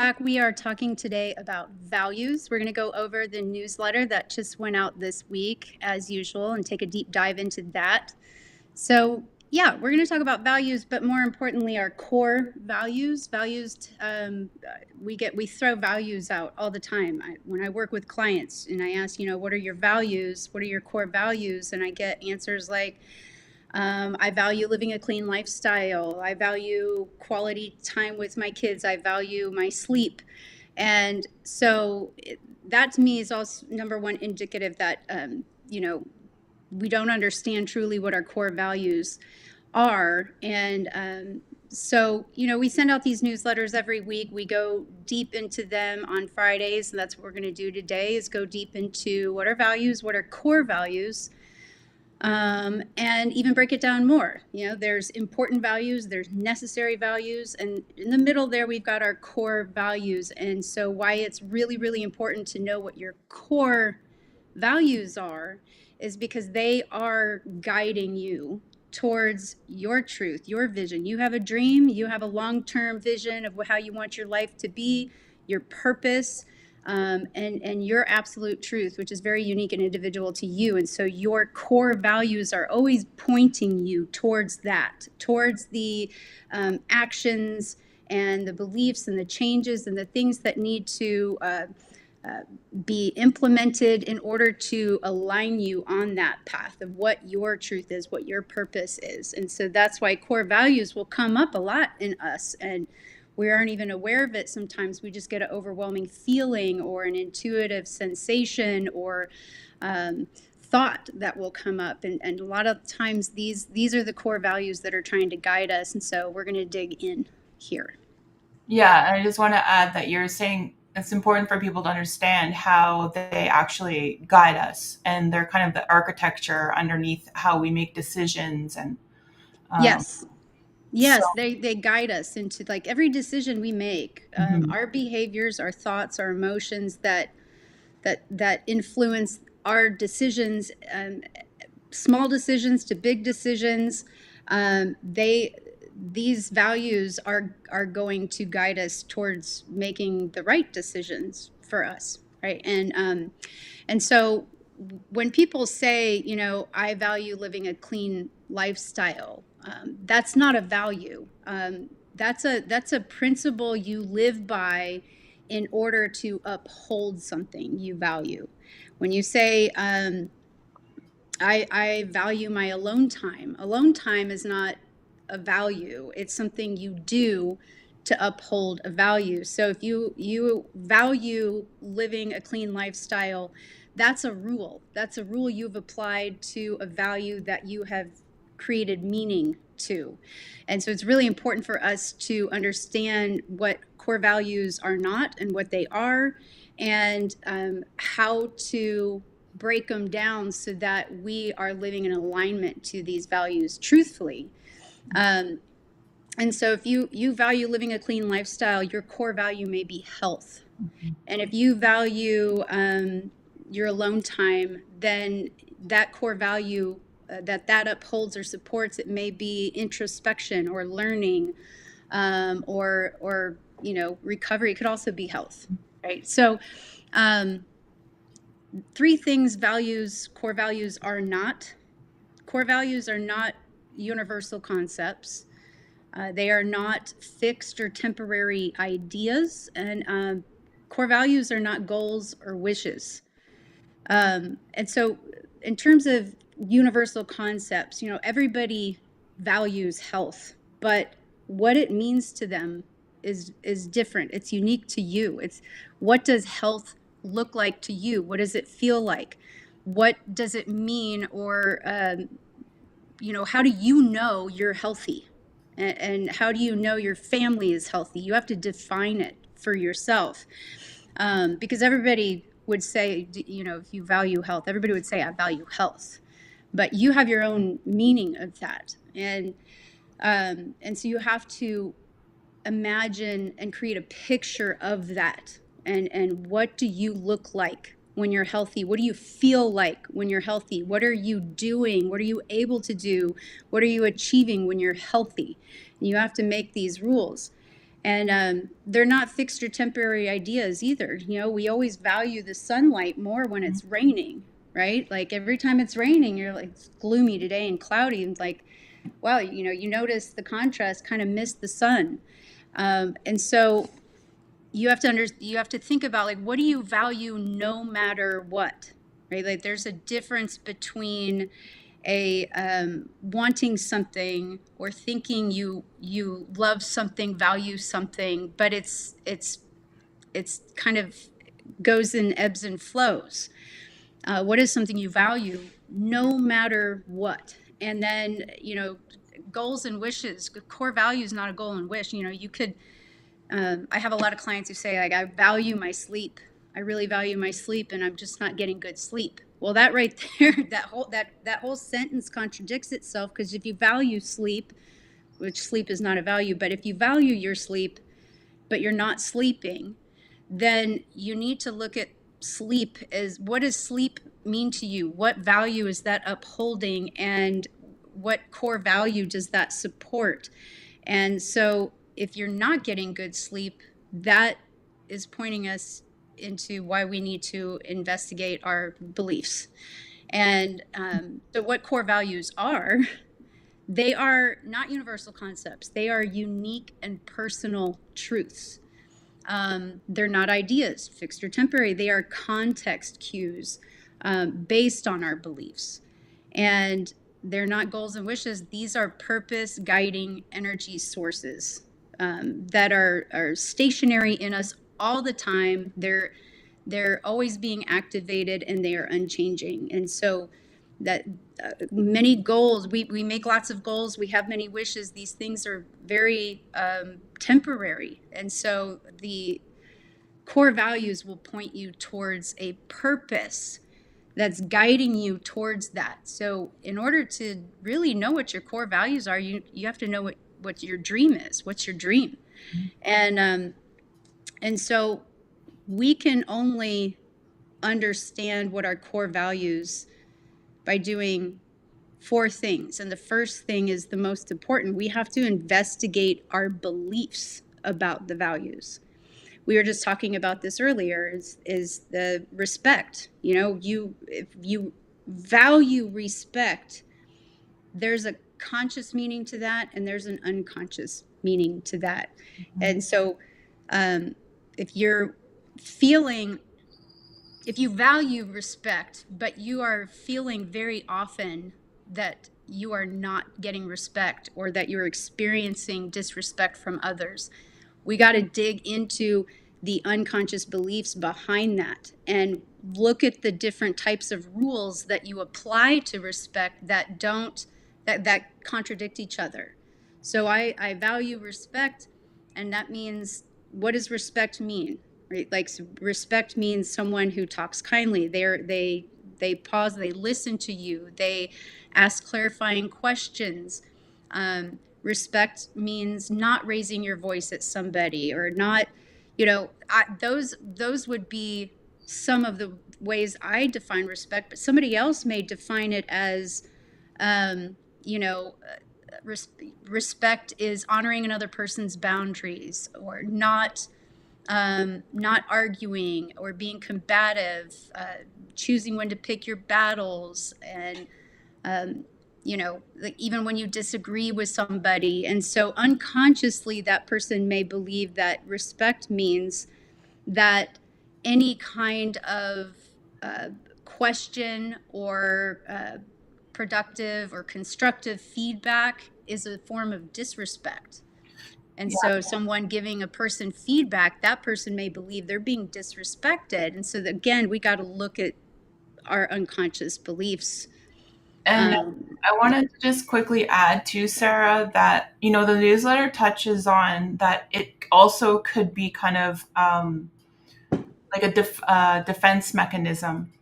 back. We are talking today about values. We're going to go over the newsletter that just went out this week, as usual, and take a deep dive into that. So, yeah, we're going to talk about values, but more importantly, our core values. We throw values out all the time. When I work with clients and I ask, what are your values? What are your core values? And I get answers like, I value living a clean lifestyle. I value quality time with my kids. I value my sleep. And so that to me is also number one indicative that, we don't understand truly what our core values are. And so, we send out these newsletters every week. We go deep into them on Fridays. And that's what we're going to do today is go deep into what are values, what are core values. And even break it down more. There's important values, there's necessary values, and in the middle there we've got our core values. And so why it's really, really important to know what your core values are is because they are guiding you towards your truth, your vision. You have a dream, you have a long-term vision of how you want your life to be, your purpose, and your absolute truth, which is very unique and individual to you. And so your core values are always pointing you towards that, towards the actions and the beliefs and the changes and the things that need to be implemented in order to align you on that path of what your truth is, what your purpose is. And so that's why core values will come up a lot in us, and we aren't even aware of it. Sometimes we just get an overwhelming feeling or an intuitive sensation or thought that will come up. And a lot of times these are the core values that are trying to guide us. And so we're going to dig in here. Yeah, and I just want to add that you're saying it's important for people to understand how they actually guide us, and they're kind of the architecture underneath how we make decisions. And yes, they guide us into like every decision we make. Our behaviors, our thoughts, our emotions that influence our decisions, small decisions to big decisions. These values are going to guide us towards making the right decisions for us, right? And so when people say, I value living a clean lifestyle, that's not a value. That's a principle you live by in order to uphold something you value. When you say, I value my alone time is not a value. It's something you do to uphold a value. So if you value living a clean lifestyle, that's a rule. That's a rule you've applied to a value that you have created meaning to. And so it's really important for us to understand what core values are not and what they are, and how to break them down so that we are living in alignment to these values truthfully. And so if you value living a clean lifestyle, your core value may be health. And if you value your alone time, then that core value that upholds or supports, it may be introspection or learning, or recovery. It could also be health, right? So three things core values are not. Core values are not universal concepts. They are not fixed or temporary ideas, and core values are not goals or wishes. And so in terms of universal concepts, everybody values health, but what it means to them is different. It's unique to you. It's what does health look like to you? What does it feel like? What does it mean? Or how do you know you're healthy? And how do you know your family is healthy? You have to define it for yourself, because everybody would say, if you value health, everybody would say, I value health. But you have your own meaning of that. And so you have to imagine and create a picture of that. And what do you look like when you're healthy? What do you feel like when you're healthy? What are you doing? What are you able to do? What are you achieving when you're healthy? And you have to make these rules. And they're not fixed or temporary ideas either. You know, we always value the sunlight more when it's raining, right? Like every time it's raining, you're like, it's gloomy today and cloudy, and like, wow, you know, you notice the contrast, kind of miss the sun. And so you have to think about, like, what do you value no matter what, right? Like there's a difference between a wanting something or thinking you love something, value something, but it's kind of goes in ebbs and flows. What is something you value no matter what? And then, you know, goals and wishes. Core value is not a goal and wish. You know, you could. I have a lot of clients who say, like, I value my sleep. I really value my sleep, and I'm just not getting good sleep. Well, that right there, that whole sentence contradicts itself, because if you value sleep, which sleep is not a value, but if you value your sleep, but you're not sleeping, then you need to look at sleep as, what does sleep mean to you? What value is that upholding, and what core value does that support? And so if you're not getting good sleep, that is pointing us into why we need to investigate our beliefs. And so, what core values are, they are not universal concepts, they are unique and personal truths. They're not ideas, fixed or temporary, they are context cues based on our beliefs. And they're not goals and wishes, these are purpose guiding energy sources that are stationary in us all the time. They're always being activated, and they are unchanging. And so that many goals, we make lots of goals, we have many wishes, these things are very temporary. And so the core values will point you towards a purpose that's guiding you towards that. So in order to really know what your core values are, you have to know what your dream is. What's your dream? And so we can only understand what our core values by doing four things. And the first thing is the most important. We have to investigate our beliefs about the values. We were just talking about this earlier, is the respect. You know, if you value respect, there's a conscious meaning to that, and there's an unconscious meaning to that. And so if you're feeling, if you value respect, but you are feeling very often that you are not getting respect, or that you're experiencing disrespect from others, we got to dig into the unconscious beliefs behind that and look at the different types of rules that you apply to respect that don't that contradict each other. So I value respect, and that means, what does respect mean? Right? Like, respect means someone who talks kindly. They pause, they listen to you, they ask clarifying questions. Respect means not raising your voice at somebody, or not, you know, those would be some of the ways I define respect. But somebody else may define it as, you know, respect is honoring another person's boundaries, or not arguing or being combative, choosing when to pick your battles, and you know, like, even when you disagree with somebody. And so unconsciously, that person may believe that respect means that any kind of question or productive or constructive feedback is a form of disrespect. And so someone giving a person feedback, that person may believe they're being disrespected. And so again, we got to look at our unconscious beliefs. And I wanted to just quickly add too, Sarah, that, you know, the newsletter touches on that it also could be kind of like a defense mechanism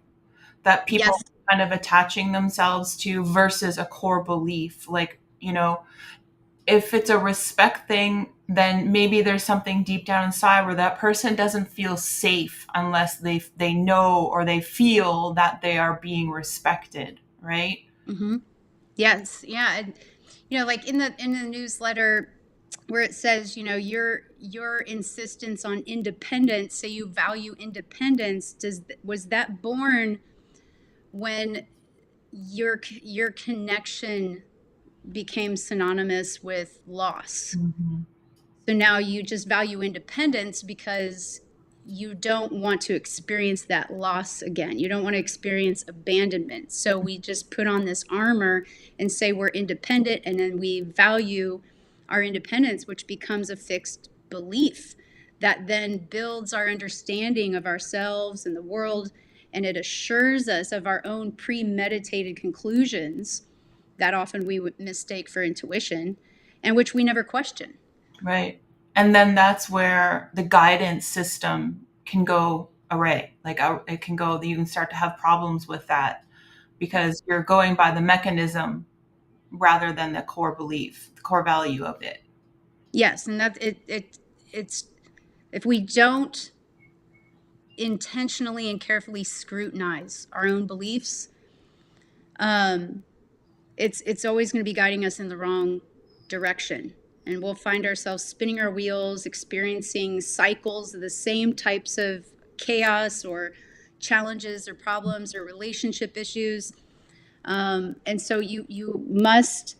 that people Yes. kind of attaching themselves to versus a core belief. Like, you know, if it's a respect thing, then maybe there's something deep down inside where that person doesn't feel safe unless they know or they feel that they are being respected, right? Mm-hmm. Yes. Yeah. And, you know, like in the newsletter where it says, you know, your insistence on independence, say you value independence, was that born when your connection became synonymous with loss? Mhm. So now you just value independence because you don't want to experience that loss again. You don't want to experience abandonment. So we just put on this armor and say we're independent, and then we value our independence, which becomes a fixed belief that then builds our understanding of ourselves and the world, and it assures us of our own premeditated conclusions that often we would mistake for intuition, and which we never question. Right. And then that's where the guidance system can go array. Like it can go, you can start to have problems with that because you're going by the mechanism rather than the core belief, the core value of it. Yes, and it's if we don't intentionally and carefully scrutinize our own beliefs, um, it's always going to be guiding us in the wrong direction, and we'll find ourselves spinning our wheels, experiencing cycles of the same types of chaos or challenges or problems or relationship issues. And so you must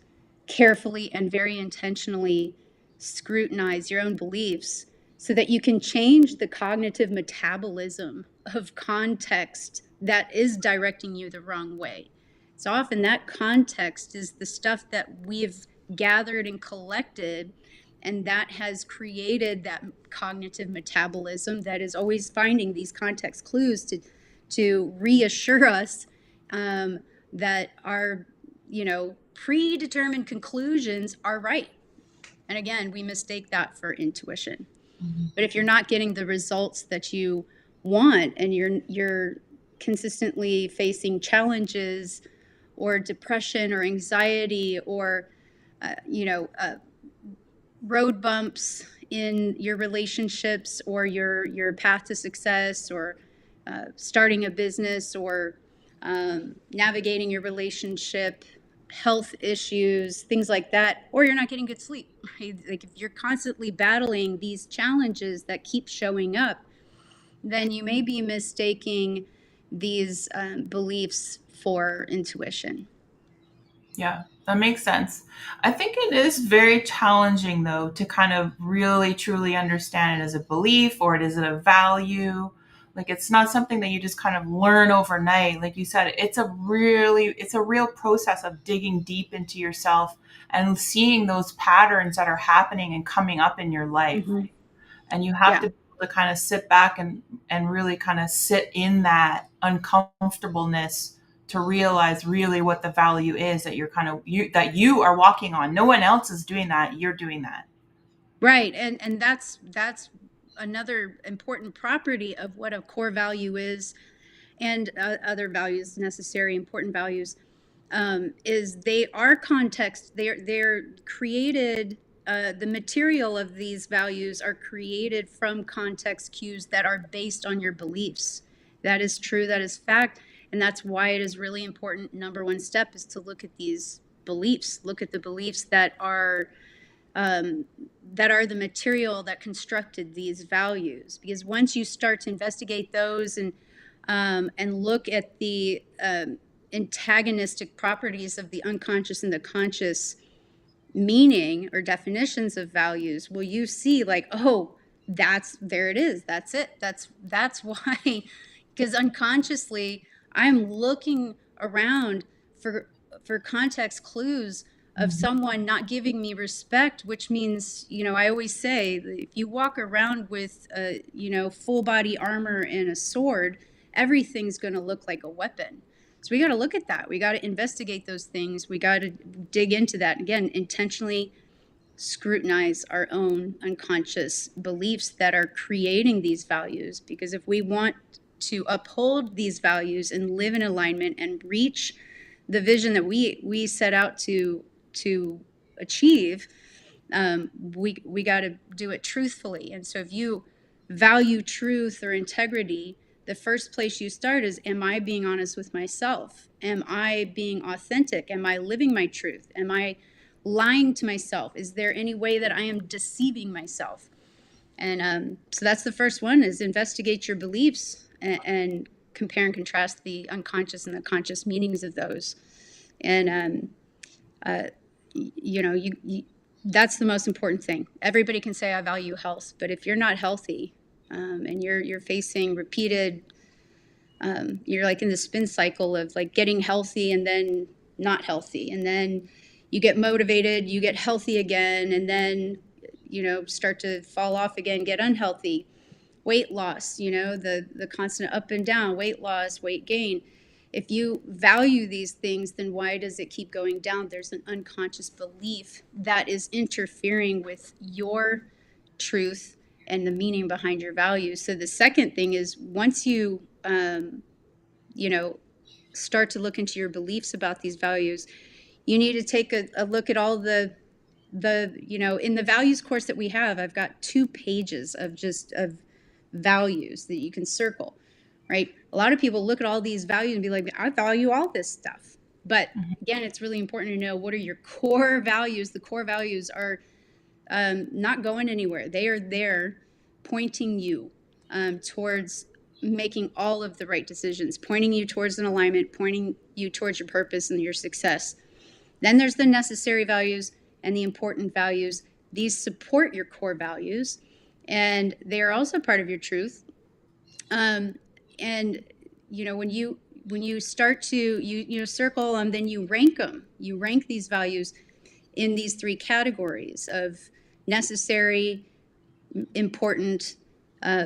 carefully and very intentionally scrutinize your own beliefs so that you can change the cognitive metabolism of context that is directing you the wrong way. So often that context is the stuff that we've gathered and collected, and that has created that cognitive metabolism that is always finding these context clues to reassure us, that our, predetermined conclusions are right. And again, we mistake that for intuition. Mhm. But if you're not getting the results that you want, and you're consistently facing challenges or depression or anxiety or uh, you know uh, road bumps in your relationships or your path to success, or starting a business, or navigating your relationship, health issues, things like that, or you're not getting good sleep, right? Like if you're constantly battling these challenges that keep showing up, then you may be mistaking these beliefs for intuition. Yeah, that makes sense. I think it is very challenging, though, to kind of really truly understand it as a belief or it is a value. Like it's not something that you just kind of learn overnight. Like you said, it's a real process of digging deep into yourself and seeing those patterns that are happening and coming up in your life. Hmm. And you have Yeah. to be able to kind of sit back and really kind of sit in that uncomfortableness to realize really what the value is that that you are walking on. No one else is doing that, you're doing that. Right. And that's another important property of what a core value is, and other values, necessary, important values, is they are context. They're created. The material of these values are created from context cues that are based on your beliefs. That is true. That is fact. And that's why it is really important. Number one step is to look at these beliefs. Look at the beliefs um, that are the material that constructed these values. Because once you start to investigate those and look at the antagonistic properties of the unconscious and the conscious meaning or definitions of values, will you see like, oh, that's there it is. That's it. That's why, because unconsciously I'm looking around for for context clues of Mhm. someone not giving me respect, which means, I always say if you walk around with full body armor and a sword, everything's going to look like a weapon. So we got to look at that. We got to investigate those things. We got to dig into that. Again, intentionally scrutinize our own unconscious beliefs that are creating these values. Because if we want to uphold these values and live in alignment and reach the vision that we set out to achieve, we got to do it truthfully. And so if you value truth or integrity, the first place you start is, am I being honest with myself? Am I being authentic? Am I living my truth? Am I lying to myself? Is there any way that I am deceiving myself? And so that's the first one, is investigate your beliefs and compare and contrast the unconscious and the conscious meanings of those. And that's the most important thing. Everybody can say I value health, but if you're not healthy, and you're facing repeated, you're like in the spin cycle of like getting healthy and then not healthy, and then you get motivated, you get healthy again, and then start to fall off again, get unhealthy. Weight loss, the constant up and down, weight loss, weight gain. If you value these things, then why does it keep going down? There's an unconscious belief that is interfering with your truth and the meaning behind your values. So the second thing is, once you start to look into your beliefs about these values, you need to take a look at all the in the values course that we have. I've got 2 pages of values that you can circle, right? A lot of people look at all these values and be like, I value all this stuff. But again, it's really important to know, what are your core values? The core values are not going anywhere. They are there pointing you towards making all of the right decisions, pointing you towards an alignment, pointing you towards your purpose and your success. Then there's the necessary values and the important values. These support your core values, and they are also part of your truth. And when you start to circle them, then you rank them. You rank these values in these 3 categories of necessary, important,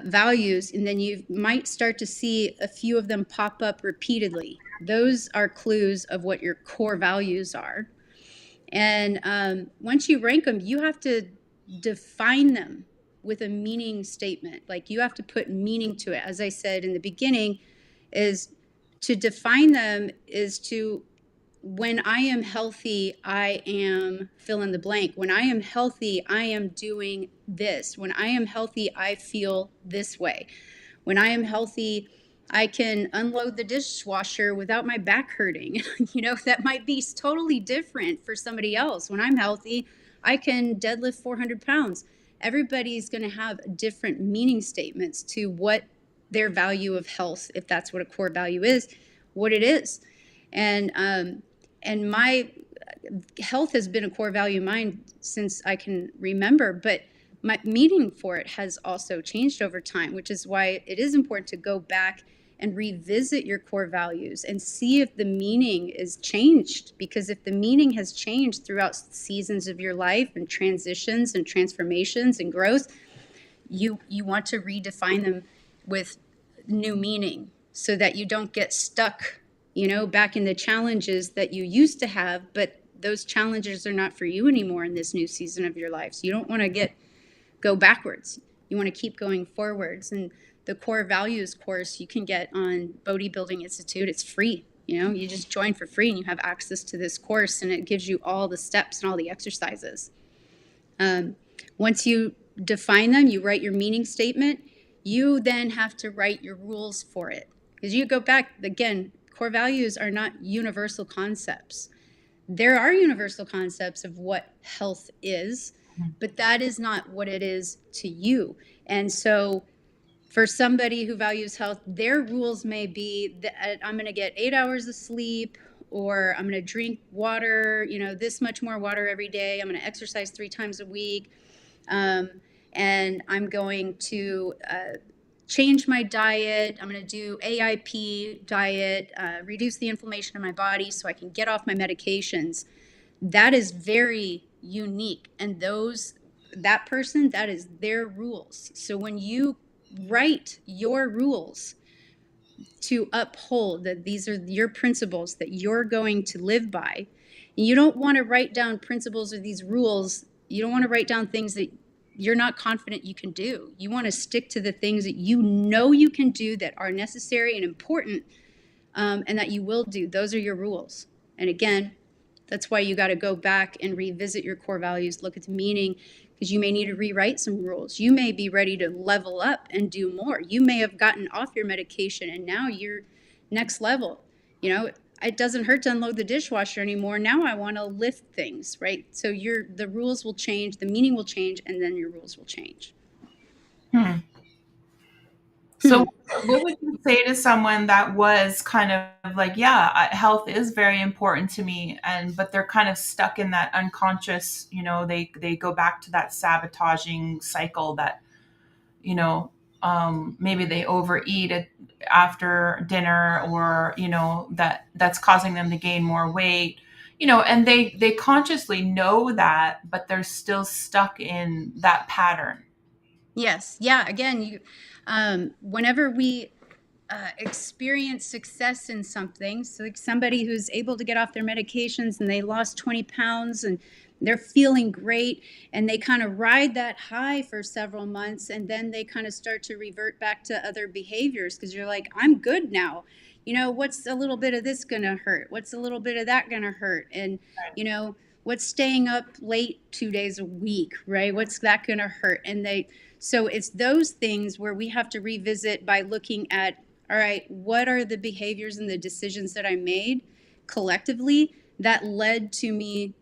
values, and then you might start to see a few of them pop up repeatedly. Those are clues of what your core values are. And once you rank them, you have to define them with a meaning statement. Like, you have to put meaning to it. As I said in the beginning, is to define them is to, when I am healthy, I am fill in the blank. When I am healthy, I am doing this. When I am healthy, I feel this way. When I am healthy, I can unload the dishwasher without my back hurting. That might be totally different for somebody else. When I'm healthy, I can deadlift 400 pounds. Everybody's going to have different meaning statements to what their value of health, if that's what a core value is, what it is. And my health has been a core value of mine since I can remember, but my meaning for it has also changed over time, which is why it is important to go back and revisit your core values and see if the meaning is changed. Because if the meaning has changed throughout seasons of your life and transitions and transformations and growth, you want to redefine them with new meaning, so that you don't get stuck back in the challenges that you used to have, but those challenges are not for you anymore in this new season of your life. So you don't want to go backwards. You want to keep going forwards. And the core values course you can get on Bodybuilding Institute. It's free. You just join for free and you have access to this course, and it gives you all the steps and all the exercises. Once you define them, you write your meaning statement. You then have to write your rules for it. Because you go back, again, core values are not universal concepts. There are universal concepts of what health is, but that is not what it is to you. And so for somebody who values health, their rules may be that I'm going to get 8 hours of sleep, or I'm going to drink water, this much more water every day. I'm going to exercise 3 times a week. And I'm going to change my diet. I'm going to do AIP diet, reduce the inflammation in my body so I can get off my medications. That is very unique. And that person, that is their rules. So when you write your rules to uphold that these are your principles that you're going to live by, you don't want to write down principles or these rules. You don't want to write down things that you're not confident you can do. You want to stick to the things that you can do, that are necessary and important, and that you will do. Those are your rules. And again, that's why you got to go back and revisit your core values, look at the meaning, because you may need to rewrite some rules. You may be ready to level up and do more. You may have gotten off your medication and now you're next level. It doesn't hurt to unload the dishwasher anymore. Now I want to lift things, right? So the rules will change, the meaning will change, and then your rules will change. Hmm. So, Hmm. what would you say to someone that was kind of like, yeah, health is very important to me, and but they're kind of stuck in that unconscious, they go back to that sabotaging cycle that, you know, maybe they overeat it after dinner, or that's causing them to gain more weight, and they consciously know that, but they're still stuck in that pattern. Yes. Yeah. Again, whenever we experience success in something, so like somebody who's able to get off their medications and they lost 20 pounds and they're feeling great, and they kind of ride that high for several months, and then they kind of start to revert back to other behaviors because you're like, I'm good now. What's a little bit of this gonna hurt? What's a little bit of that gonna hurt? And you know, what's staying up late 2 days a week, right? What's that gonna hurt? So it's those things where we have to revisit by looking at, all right, what are the behaviors and the decisions that I made collectively that led to me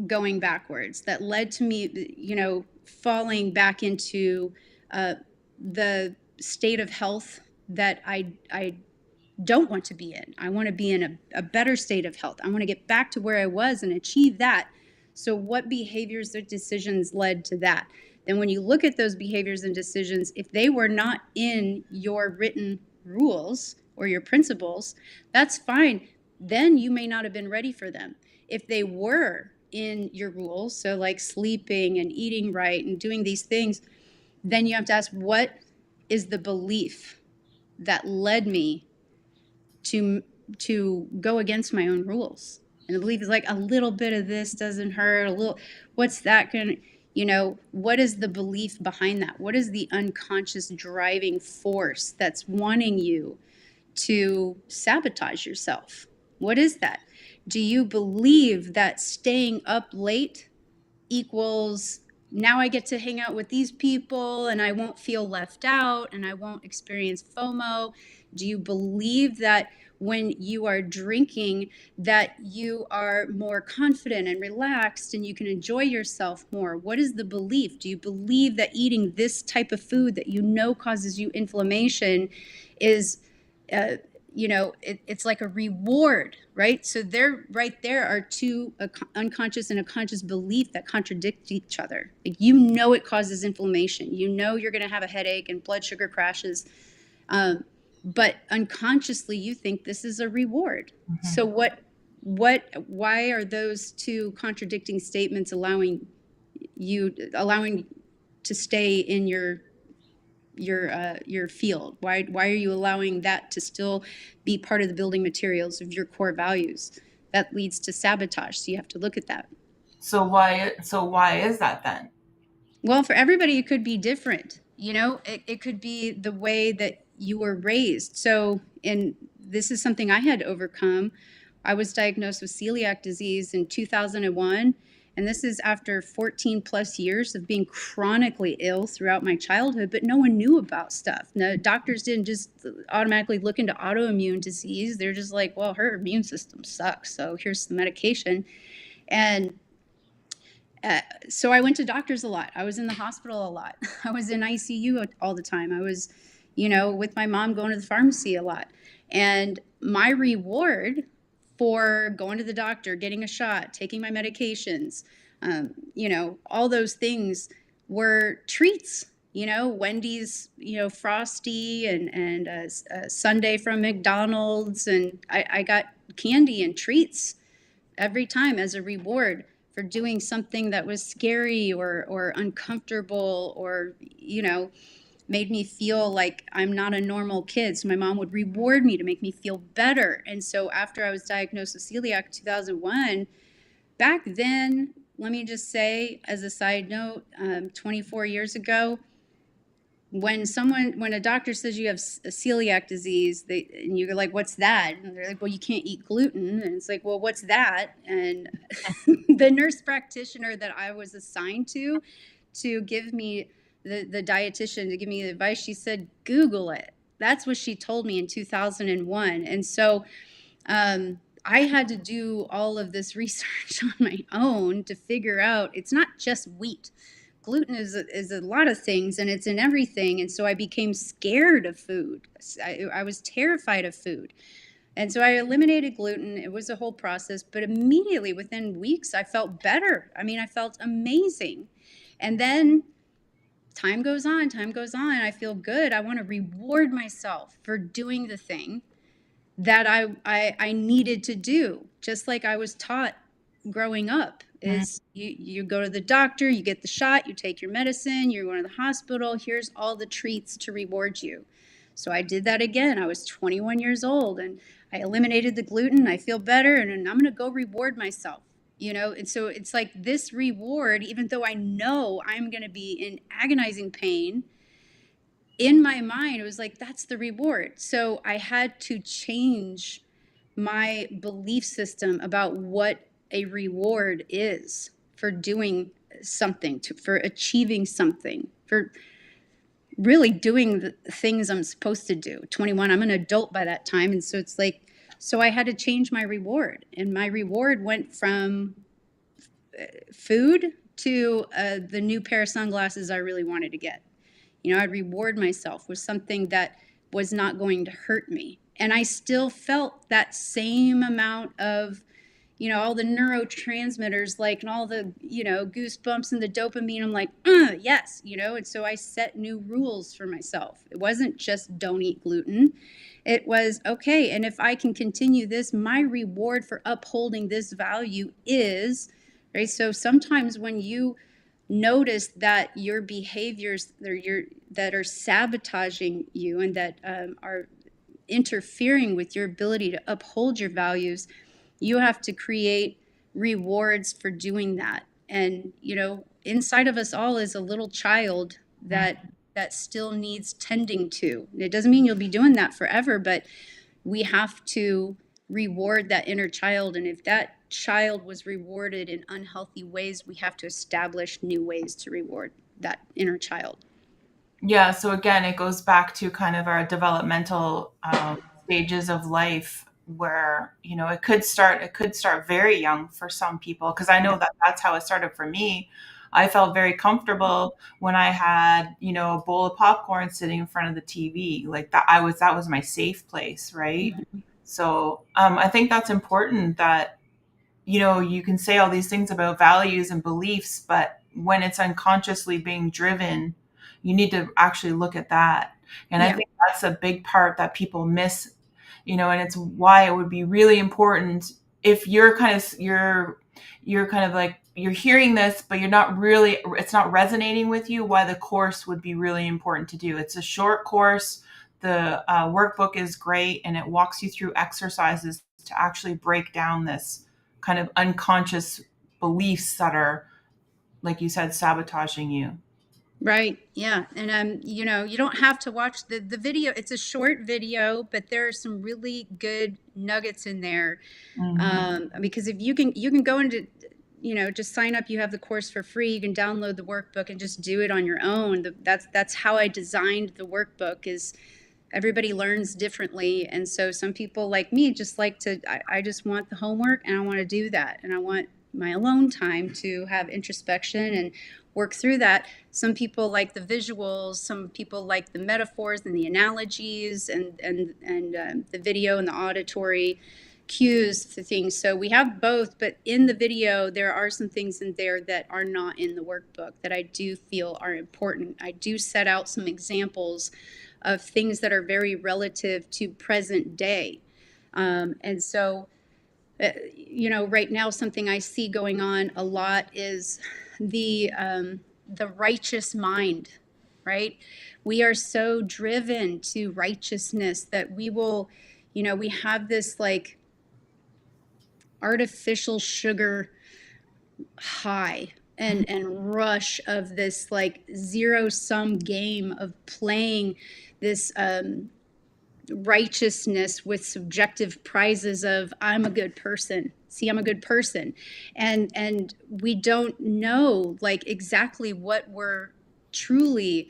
going backwards, that led to me, falling back into uh, the state of health that I don't want to be in. I want to be in a better state of health. I want to get back to where I was and achieve that. So, what behaviors or decisions led to that? Then, when you look at those behaviors and decisions, if they were not in your written rules or your principles, that's fine. Then you may not have been ready for them. If they were in your rules, so like sleeping and eating right and doing these things, then you have to ask, what is the belief that led me to go against my own rules? And the belief is like, a little bit of this doesn't hurt, a little, what's that gonna, what is the belief behind that? What is the unconscious driving force that's wanting you to sabotage yourself? What is that? Do you believe that staying up late equals, now I get to hang out with these people and I won't feel left out and I won't experience FOMO? Do you believe that when you are drinking that you are more confident and relaxed and you can enjoy yourself more? What is the belief? Do you believe that eating this type of food that causes you inflammation is uh, it's like a reward, right? So there, right there are two, unconscious and a conscious belief that contradict each other. Like, it causes inflammation. You're going to have a headache and blood sugar crashes, um, but unconsciously you think this is a reward. Mhm. So why are those two contradicting statements allowing to stay in your field? Why are you allowing that to still be part of the building materials of your core values? That leads to sabotage. So you have to look at that. So why is that then? Well, for everybody, it could be different. It could be the way that you were raised. So, and this is something I had to overcome. I was diagnosed with celiac disease in 2001. And this is after 14 plus years of being chronically ill throughout my childhood, but no one knew about stuff. No, doctors didn't just automatically look into autoimmune disease. They're just like, well, her immune system sucks, so here's the medication. And so I went to doctors a lot. I was in the hospital a lot. I was in ICU all the time. I was, with my mom going to the pharmacy a lot. And my reward for going to the doctor, getting a shot, taking my medications, all those things were treats. Wendy's, Frosty and a Sunday from McDonald's. And I got candy and treats every time as a reward for doing something that was scary or uncomfortable, or made me feel like I'm not a normal kid. So my mom would reward me to make me feel better. And so after I was diagnosed with celiac in 2001, back then, let me just say as a side note, 24 years ago, when a doctor says you have a celiac disease, and you're like, what's that? And they're like, well, you can't eat gluten. And it's like, well, what's that? And the nurse practitioner that I was assigned to give me the dietitian to give me the advice, she said, Google it. That's what she told me in 2001. And so I had to do all of this research on my own to figure out it's not just wheat. gluten is a lot of things, and it's in everything. And so I became scared of food. I was terrified of food. And so I eliminated gluten. It was a whole process, but immediately within weeks, I felt better. I mean, I felt amazing. And then time goes on, I feel good. I want to reward myself for doing the thing that I needed to do, just like I was taught growing up. Mm. Is you go to the doctor, you get the shot, you take your medicine, you're going to the hospital, here's all the treats to reward you. So I did that again. I was 21 years old and I eliminated the gluten. I feel better, and I'm going to go reward myself. And so it's like this reward, even though I know I'm going to be in agonizing pain, in my mind, it was like, that's the reward. So I had to change my belief system about what a reward is for doing something, for achieving something, for really doing the things I'm supposed to do. 21, I'm an adult by that time. And so it's like, so I had to change my reward. And my reward went from food to the new pair of sunglasses I really wanted to get. I'd reward myself with something that was not going to hurt me. And I still felt that same amount of, all the neurotransmitters, like, and all the, goosebumps and the dopamine. I'm like, yes, and so I set new rules for myself. It wasn't just don't eat gluten. It was, okay, and if I can continue this, my reward for upholding this value is, right? So sometimes when you notice that your behaviors that are sabotaging you and that are interfering with your ability to uphold your values, you have to create rewards for doing that. And inside of us all is a little child that still needs tending to. It doesn't mean you'll be doing that forever, but we have to reward that inner child. And if that child was rewarded in unhealthy ways, we have to establish new ways to reward that inner child. Yeah, so again, it goes back to kind of our developmental stages of life where, it could start very young for some people, because I know that that's how it started for me. I felt very comfortable when I had, a bowl of popcorn sitting in front of the TV. Like that was my safe place, right? Mm-hmm. So I think that's important that, you can say all these things about values and beliefs, but when it's unconsciously being driven, you need to actually look at that. And I Yeah. think that's a big part that people miss, and it's why it would be really important if you're kind of like, you're hearing this, but it's not resonating with you, why the course would be really important to do. It's a short course. The workbook is great, and it walks you through exercises to actually break down this kind of unconscious beliefs that are, like you said, sabotaging you. Right. Yeah. And you don't have to watch the video. It's a short video, but there are some really good nuggets in there. Hmm. Because if you can go into, just sign up, you have the course for free. You can download the workbook and just do it on your own. That's how I designed the workbook. Is everybody learns differently. And so some people like me just like to, I just want the homework and I want to do that. And I want my alone time to have introspection and work through that. Some people like the visuals, some people like the metaphors and the analogies and the video and the auditory cues for things. So we have both, but in the video, there are some things in there that are not in the workbook that I do feel are important. I do set out some examples of things that are very relative to present day. And so, right now, something I see going on a lot is the righteous mind, right? We are so driven to righteousness that we have this like artificial sugar high and rush of this like zero sum game of playing this righteousness with subjective prizes of I'm a good person. See, I'm a good person. And we don't know like exactly what we're truly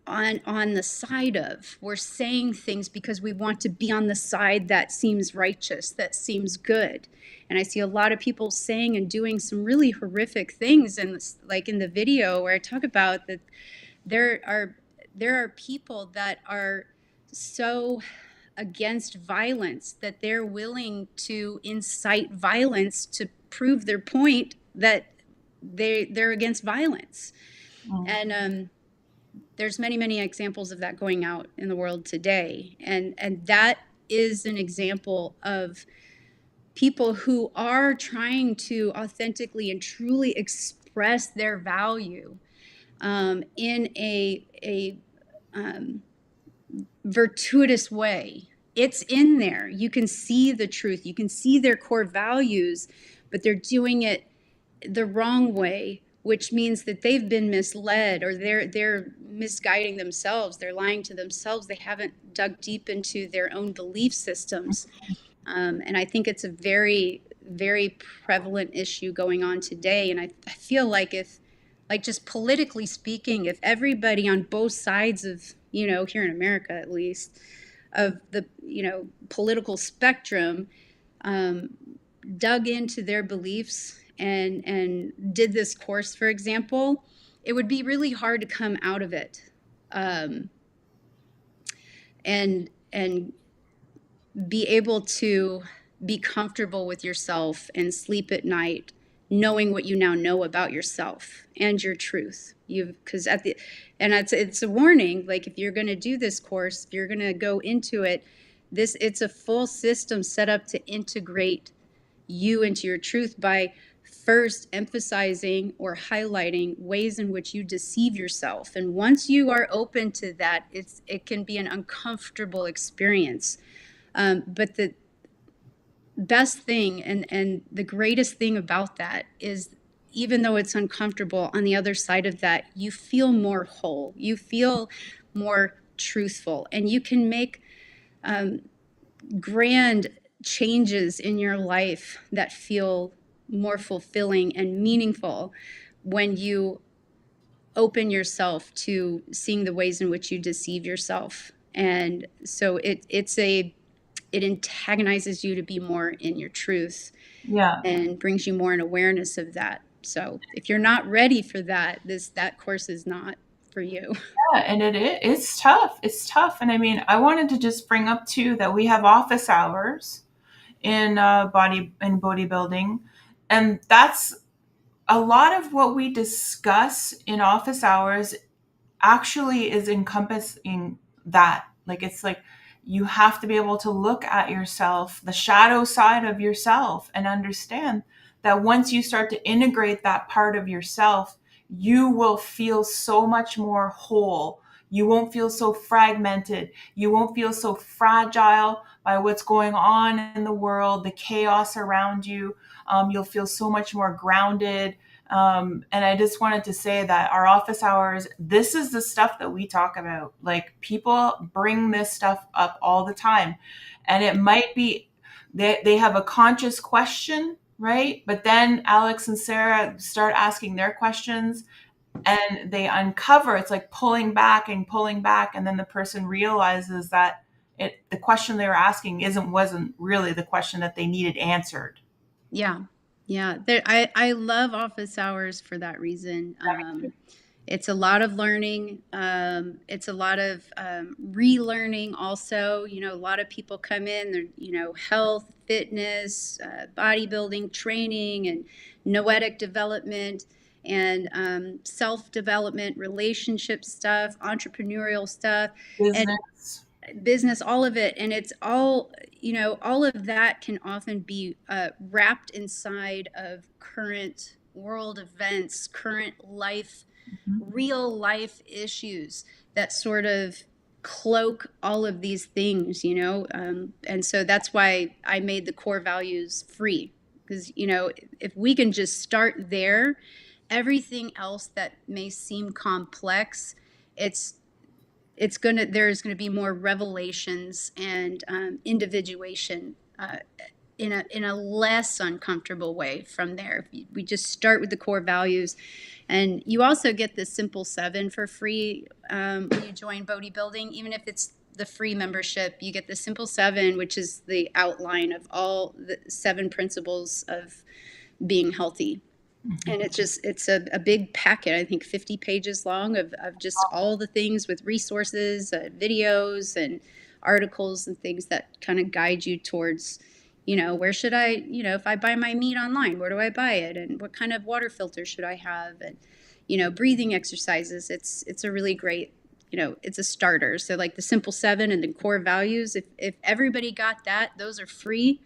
on the side of. We're saying things because we want to be on the side that seems righteous, that seems good. And I see a lot of people saying and doing some really horrific things, and like in the video where I talk about that there are there are people that are so against violence that they're willing to incite violence to prove their point that they're against violence. Mm. And there's many examples of that going out in the world today, and that is an example of people who are trying to authentically and truly express their value in a virtuous way. It's in there. You can see the truth. You can see their core values, but they're doing it the wrong way, which means that they've been misled, or they're misguiding themselves. They're lying to themselves. They haven't dug deep into their own belief systems. And I think it's a very prevalent issue going on today. And I feel like if, like, just politically speaking, if everybody on both sides of, here in America at least, of the, political spectrum, dug into their beliefs and did this course, for example, it would be really hard to come out of it. And be able to be comfortable with yourself and sleep at night knowing what you now know about yourself and your truth. Because it's a warning, like, if you're going to do this course, if you're going to go into it, it's a full system set up to integrate you into your truth by first emphasizing or highlighting ways in which you deceive yourself. And once you are open to that, it can be an uncomfortable experience. But the best thing and the greatest thing about that is, even though it's uncomfortable, on the other side of that, you feel more whole, you feel more truthful, and you can make grand changes in your life that feel more fulfilling and meaningful when you open yourself to seeing the ways in which you deceive yourself. And so it antagonizes you to be more in your truth, Yeah. and brings you more an awareness of that. So if you're not ready for that, that course is not for you. Yeah, and it's tough. It's tough. And I mean, I wanted to just bring up too that we have office hours in bodybuilding, and that's a lot of what we discuss in office hours actually is encompassing that. Like, it's like you have to be able to look at yourself, the shadow side of yourself, and understand that once you start to integrate that part of yourself, you will feel so much more whole. You won't feel so fragmented. You won't feel so fragile by what's going on in the world, the chaos around you. You'll feel so much more grounded. And I just wanted to say that our office hours, this is the stuff that we talk about. Like, people bring this stuff up all the time. And it might be they have a conscious question, right? But then Alex and Sarah start asking their questions, and they uncover, it's like pulling back and pulling back. And then the person realizes that the question they were asking wasn't really the question that they needed answered. Yeah. Yeah. I love office hours for that reason. It's a lot of learning. It's a lot of relearning also. A lot of people come in, they're, health, fitness, bodybuilding, training, and noetic development, and self-development, relationship stuff, entrepreneurial stuff, and Business. all of it. And it's all, all of that can often be wrapped inside of current world events, current life, real life issues that sort of cloak all of these things, and so that's why I made the core values free, because, if we can just start there, everything else that may seem complex, there's gonna be more revelations and individuation in a less uncomfortable way from there. We just start with the core values, and you also get the Simple Seven for free when you join bodybuilding. Even if it's the free membership, you get the Simple Seven, which is the outline of all the 7 principles of being healthy. And it's a big packet, I think 50 pages long of just all the things with resources, videos and articles and things that kind of guide you towards, where should I, if I buy my meat online, where do I buy it, and what kind of water filter should I have, and breathing exercises. It's a really great, it's a starter. So like the Simple Seven and the core values, if everybody got that, those are free.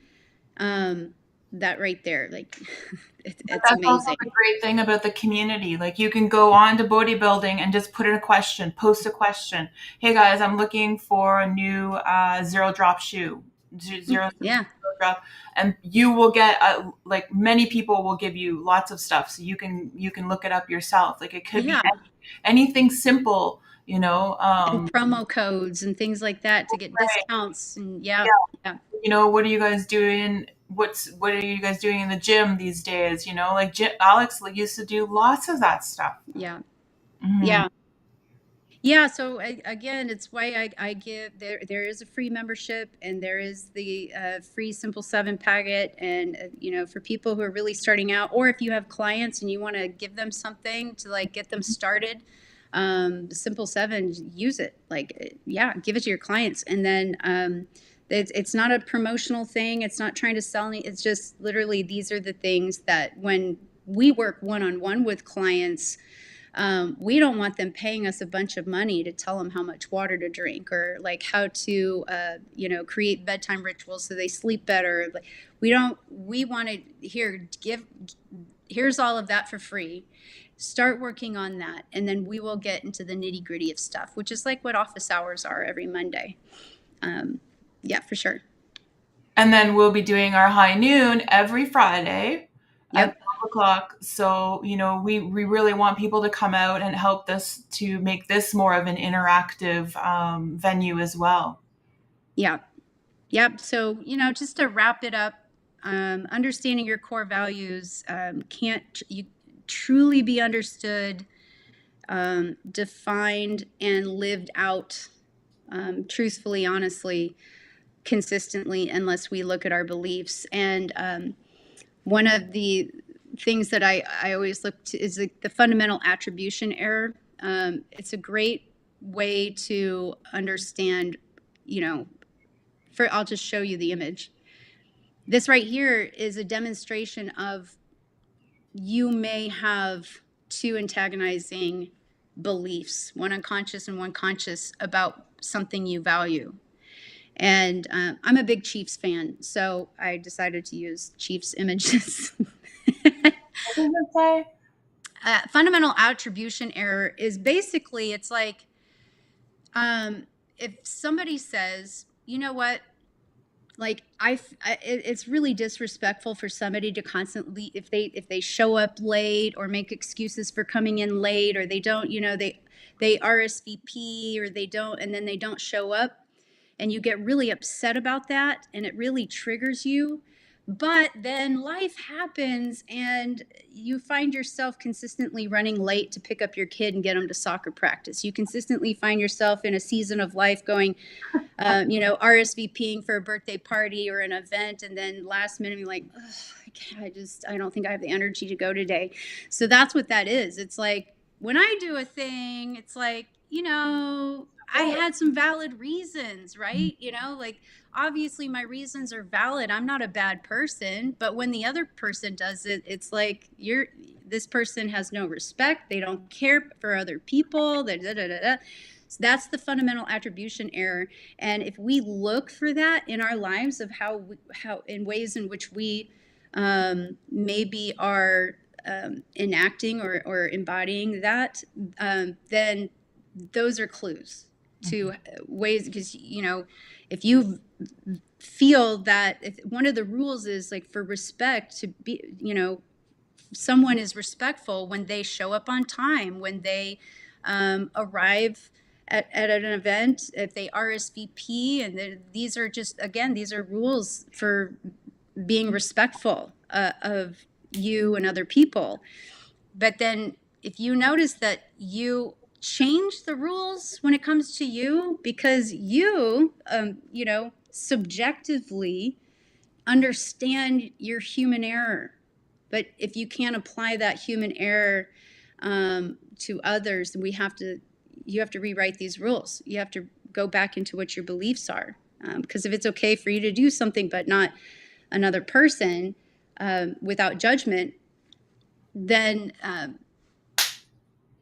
That right there, like But it's that's also amazing. the great thing about the community. Like you can go on to bodybuilding and just put in a question, post a question. Hey guys, I'm looking for a new zero drop shoe, zero Yeah. drop, and you will get like many people will give you lots of stuff, so you can look it up yourself. Like it could be Yeah. anything simple, And promo codes and things like that to get right. discounts. And yeah, Yeah. yeah, What are you guys doing? What are you guys doing in the gym these days? Like Alex used to do lots of that stuff. yeah, Hmm. yeah. Yeah, so again, it's why I give there is a free membership, and there is the free Simple Seven packet, and for people who are really starting out, or if you have clients and you want to give them something to like get them started, Simple Seven, use it. Like yeah, give it to your clients, and then it's not a promotional thing. It's not trying to sell any. It's just literally these are the things that when we work one-on-one with clients, we don't want them paying us a bunch of money to tell them how much water to drink, or like how to create bedtime rituals so they sleep better. Like we want to here's all of that for free. Start working on that, and then we will get into the nitty gritty of stuff, which is like what office hours are every Monday. um, yeah, for sure. And then we'll be doing our high noon every Friday at Yep. 12 o'clock. So, we really want people to come out and help this to make this more of an interactive venue as well. Yeah. Yep. So, just to wrap it up, understanding your core values can't you truly be understood, defined, and lived out truthfully, honestly, consistently, unless we look at our beliefs. And one of the things that I always look to is the fundamental attribution error. It's a great way to understand, you know, I'll just show you the image. This right here is a demonstration of you may have two antagonizing beliefs, one unconscious and one conscious, about something you value. And I'm a big Chiefs fan, so I decided to use Chiefs images. What does it say? Fundamental attribution error is basically, it's like, if somebody says, you know what, like it's really disrespectful for somebody to constantly, if they show up late or make excuses for coming in late, or they don't, they RSVP, or they don't, and then they don't show up, and you get really upset about that, and it really triggers you. But then life happens, and you find yourself consistently running late to pick up your kid and get them to soccer practice. You consistently find yourself in a season of life going, RSVPing for a birthday party or an event, and then last minute you're like, I don't think I have the energy to go today. So that's what that is. It's like when I do a thing, it's like, I had some valid reasons, right? Like obviously my reasons are valid. I'm not a bad person, but when the other person does it, it's like this person has no respect. They don't care for other people. Da, da, da, da, da. So that's the fundamental attribution error. And if we look for that in our lives, of how in ways in which we maybe are enacting or embodying that, then those are clues to ways, because if you feel that, if one of the rules is like for respect to be, someone is respectful when they show up on time, when they arrive at an event, if they RSVP, and these are just, again, these are rules for being respectful of you and other people. But then if you notice that you change the rules when it comes to you because you, subjectively understand your human error. But if you can't apply that human error to others, then you have to rewrite these rules. You have to go back into what your beliefs are. Because if it's okay for you to do something but not another person without judgment, then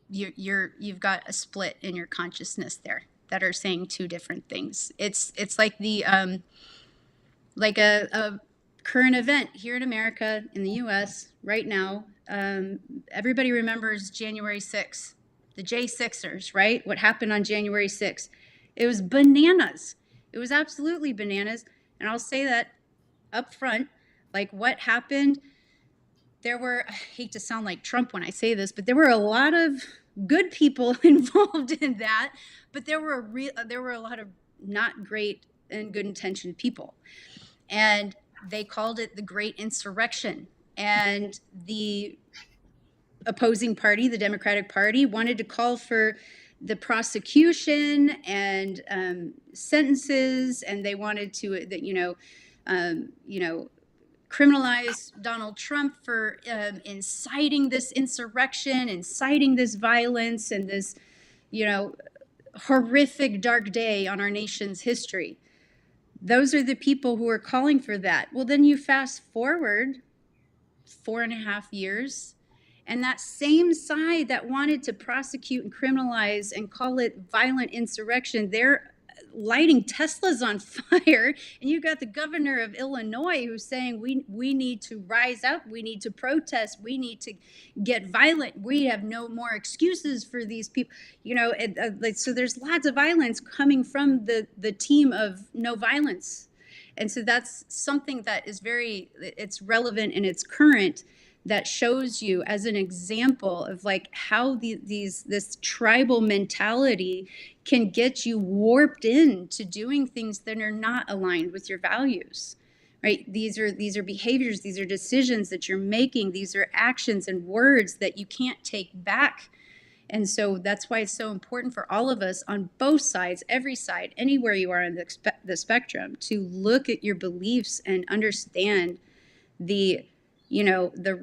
you've got a split in your consciousness there that are saying two different things. It's like the like a current event here in America, in the U.S. right now. Everybody remembers January 6th, the J6ers, right? What happened on January 6th? It was bananas. It was absolutely bananas. And I'll say that up front, like what happened, there were, I hate to sound like Trump when I say this, but there were a lot of good people involved in that, but there were a lot of not great and good intentioned people. And they called it the Great Insurrection. And the opposing party, the Democratic Party, wanted to call for the prosecution and sentences, and they wanted to, criminalize Donald Trump for inciting this insurrection, inciting this violence, and this, horrific dark day on our nation's history. Those are the people who are calling for that. Well, then you fast forward 4.5 years, and that same side that wanted to prosecute and criminalize and call it violent insurrection, they're lighting Teslas on fire. And you got the governor of Illinois who's saying we need to rise up, we need to protest, we need to get violent, we have no more excuses for these people. So there's lots of violence coming from the team of no violence. And so that's something that is it's relevant and it's current, that shows you as an example of like how this tribal mentality can get you warped into doing things that are not aligned with your values, right? These are behaviors, these are decisions that you're making, these are actions and words that you can't take back. And so that's why it's so important for all of us on both sides, every side, anywhere you are on the spectrum, to look at your beliefs and understand the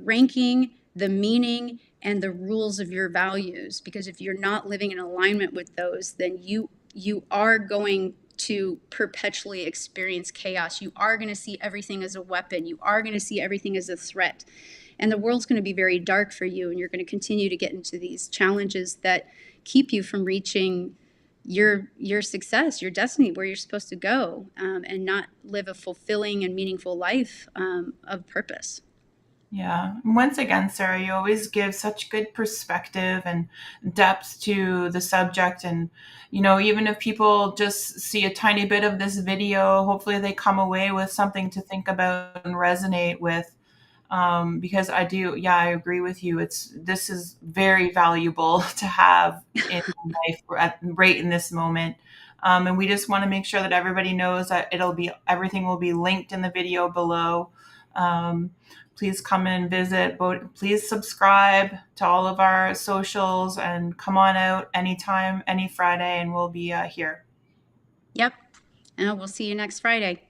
ranking, the meaning, and the rules of your values. Because if you're not living in alignment with those, then you are going to perpetually experience chaos. You are going to see everything as a weapon. You are going to see everything as a threat. And the world's going to be very dark for you, and you're going to continue to get into these challenges that keep you from reaching your success, your destiny, where you're supposed to go, and not live a fulfilling and meaningful life of purpose. Yeah. Once again, Sarah, you always give such good perspective and depth to the subject. And, even if people just see a tiny bit of this video, hopefully they come away with something to think about and resonate with. Because I agree with you. This is very valuable to have in life right in this moment. And we just want to make sure that everybody knows that everything will be linked in the video below. Please come and visit. Please subscribe to all of our socials and come on out anytime, any Friday, and we'll be here. Yep. And we'll see you next Friday.